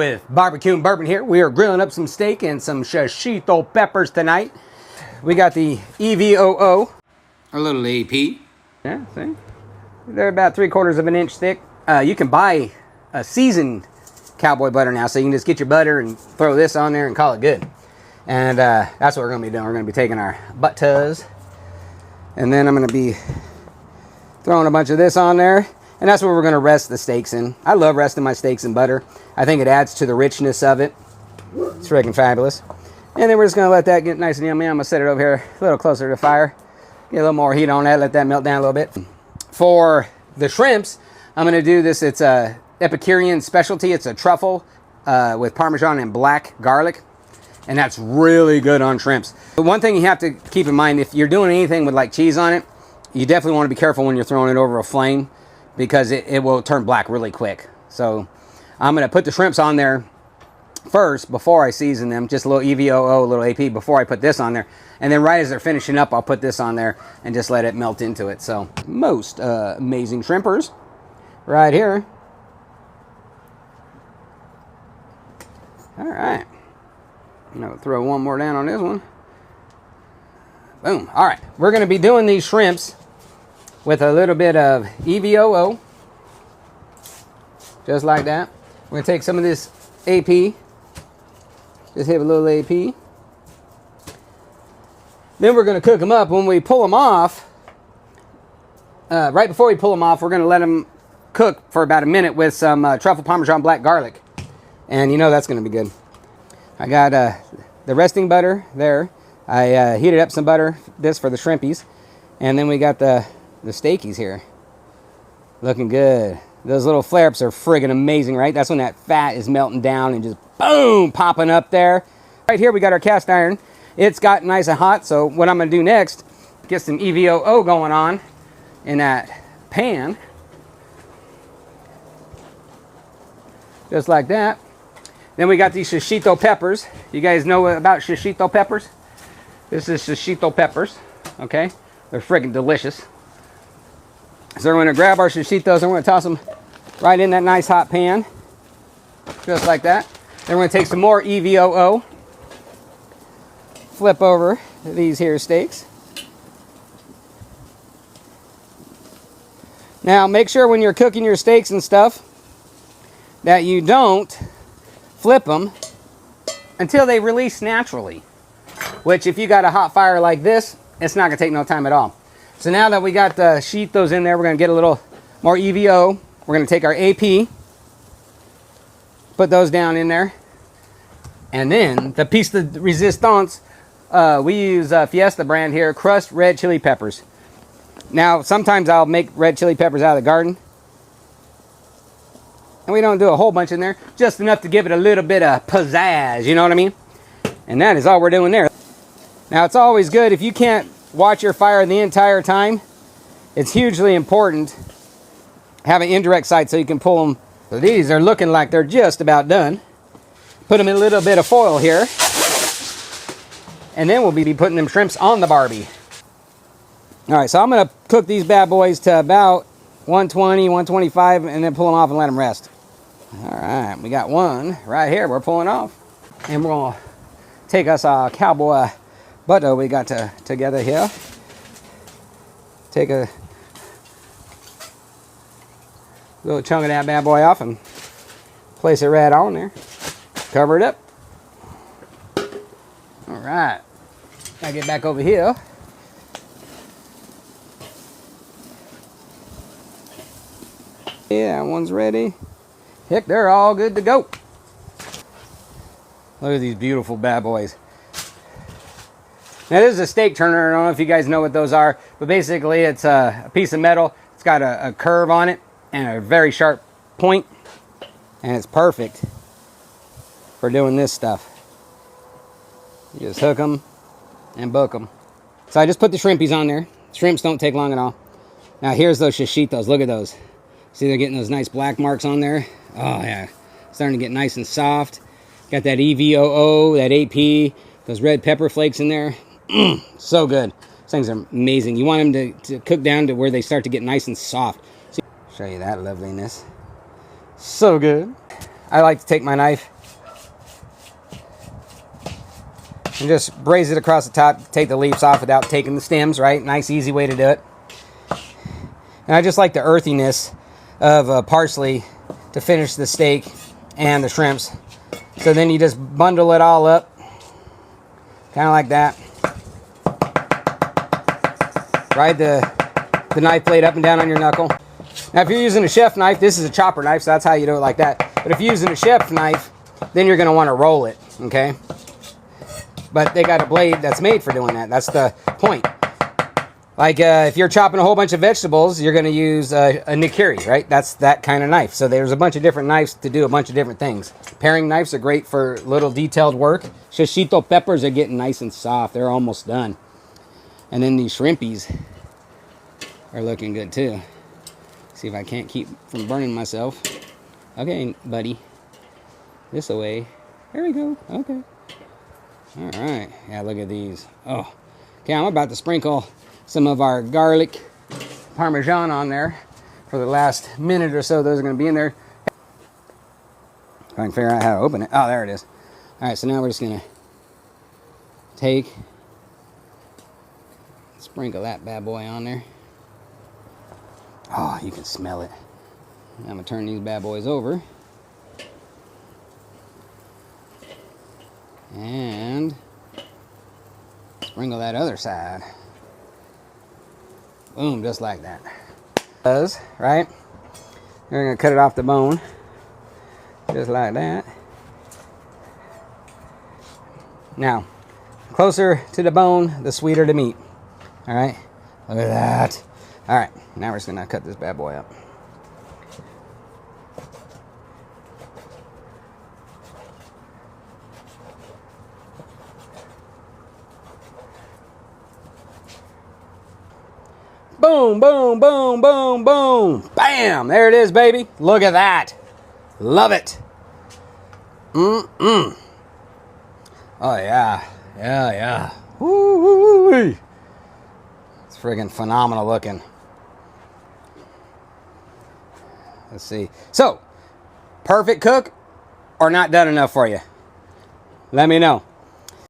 With barbecue and bourbon here, we are grilling up some steak and some shishito peppers tonight. We got the EVOO, our little AP. Yeah, see? They're about 3/4 of an inch thick. You can buy a seasoned cowboy butter now, so you can just get your butter and throw this on there and call it good. And that's what we're going to be doing. We're going to be taking our butters, and then I'm going to be throwing a bunch of this on there. And that's what we're going to rest the steaks in. I love resting my steaks in butter. I think it adds to the richness of it. It's freaking fabulous. And then we're just going to let that get nice and yummy. I'm going to set it over here a little closer to the fire. Get a little more heat on that. Let that melt down a little bit. For the shrimps, I'm going to do this. It's a Epicurean specialty. It's a truffle with Parmesan and black garlic. And that's really good on shrimps. But one thing you have to keep in mind, if you're doing anything with like cheese on it, you definitely want to be careful when you're throwing it over a flame, because it will turn black really quick. So I'm going to put the shrimps on there first before I season them. Just a little EVOO, a little AP before I put this on there. And then right as they're finishing up, I'll put this on there and just let it melt into it. So most amazing shrimpers right here. All right. I'm going to throw one more down on this one. Boom. All right. We're going to be doing these shrimps with a little bit of EVOO, just like that. We're going to take some of this AP, just hit a little AP. Then we're going to cook them up. When we pull them off, right before we pull them off, we're going to let them cook for about a minute with some truffle Parmesan black garlic. And you know that's going to be good. I got the resting butter there. I heated up some butter, this for the shrimpies. And then we got the steakies here. Looking good. Those little flare-ups are friggin' amazing, right? That's when that fat is melting down and just boom, popping up there. Right here we got our cast iron. It's got nice and hot, so what I'm gonna do next, get some EVOO going on in that pan. Just like that. Then we got these shishito peppers. You guys know about shishito peppers? This is shishito peppers, okay? They're friggin' delicious. So we're going to grab our shishitos and we're going to toss them right in that nice hot pan. Just like that. Then we're going to take some more EVOO. Flip over these here steaks. Now make sure when you're cooking your steaks and stuff that you don't flip them until they release naturally. Which if you got a hot fire like this, it's not going to take no time at all. So now that we got the shishitos in there, we're going to get a little more EVO. We're going to take our AP, put those down in there. And then the piece de resistance, we use Fiesta brand here, crushed red chili peppers. Now, sometimes I'll make red chili peppers out of the garden. And we don't do a whole bunch in there, just enough to give it a little bit of pizzazz, you know what I mean? And that is all we're doing there. Now, it's always good if you can't watch your fire the entire time. It's hugely important to have an indirect sight so you can pull them. So these are looking like they're just about done. Put them in a little bit of foil here. And then we'll be putting them shrimps on the Barbie. All right, so I'm going to cook these bad boys to about 120, 125, and then pull them off and let them rest. All right, we got one right here we're pulling off. And we're going to take us a cowboy butter we got together here. Take a little chunk of that bad boy off and place it right on there. Cover it up. All right. Gotta get back over here. Yeah, that one's ready. Heck, they're all good to go. Look at these beautiful bad boys. Now this is a steak turner. I don't know if you guys know what those are, but basically it's a piece of metal. It's got a curve on it and a very sharp point, and it's perfect for doing this stuff. You just hook them and book them. So I just put the shrimpies on there. Shrimps don't take long at all. Now here's those shishitos. Look at those. See, they're getting those nice black marks on there. Oh yeah, starting to get nice and soft. Got that EVOO, that AP, those red pepper flakes in there. So good. These things are amazing. You want them to cook down to where they start to get nice and soft. See, show you that loveliness. So good. I like to take my knife and just braise it across the top, take the leaves off without taking the stems, right? Nice, easy way to do it. And I just like the earthiness of parsley to finish the steak and the shrimps. So then you just bundle it all up, kind of like that. Ride the knife blade up and down on your knuckle. Now, if you're using a chef knife, this is a chopper knife, so that's how you do it like that. But if you're using a chef knife, then you're going to want to roll it, okay? But they got a blade that's made for doing that. That's the point. Like if you're chopping a whole bunch of vegetables, you're going to use a nikiri, right? That's that kind of knife. So there's a bunch of different knives to do a bunch of different things. Paring knives are great for little detailed work. Shishito peppers are getting nice and soft. They're almost done. And then these shrimpies are looking good too. See if I can't keep from burning myself. Okay, buddy. This away. There we go. Okay. All right. Yeah, look at these. Oh. Okay, I'm about to sprinkle some of our garlic parmesan on there for the last minute or so. Those are going to be in there. If I can figure out how to open it. Oh, there it is. All right, so now we're just going to sprinkle that bad boy on there. Oh, you can smell it. I'm going to turn these bad boys over. And sprinkle that other side. Boom, just like that. Right? We're going to cut it off the bone. Just like that. Now, closer to the bone, the sweeter the meat. Alright? Look at that. Alright, now we're just going to cut this bad boy up. Boom, boom, boom, boom, boom. Bam! There it is, baby. Look at that. Love it. Mm-mm. Oh, yeah. Yeah, yeah. Woo-wee. It's friggin' phenomenal looking. Let's see. So, perfect cook or not done enough for you? Let me know.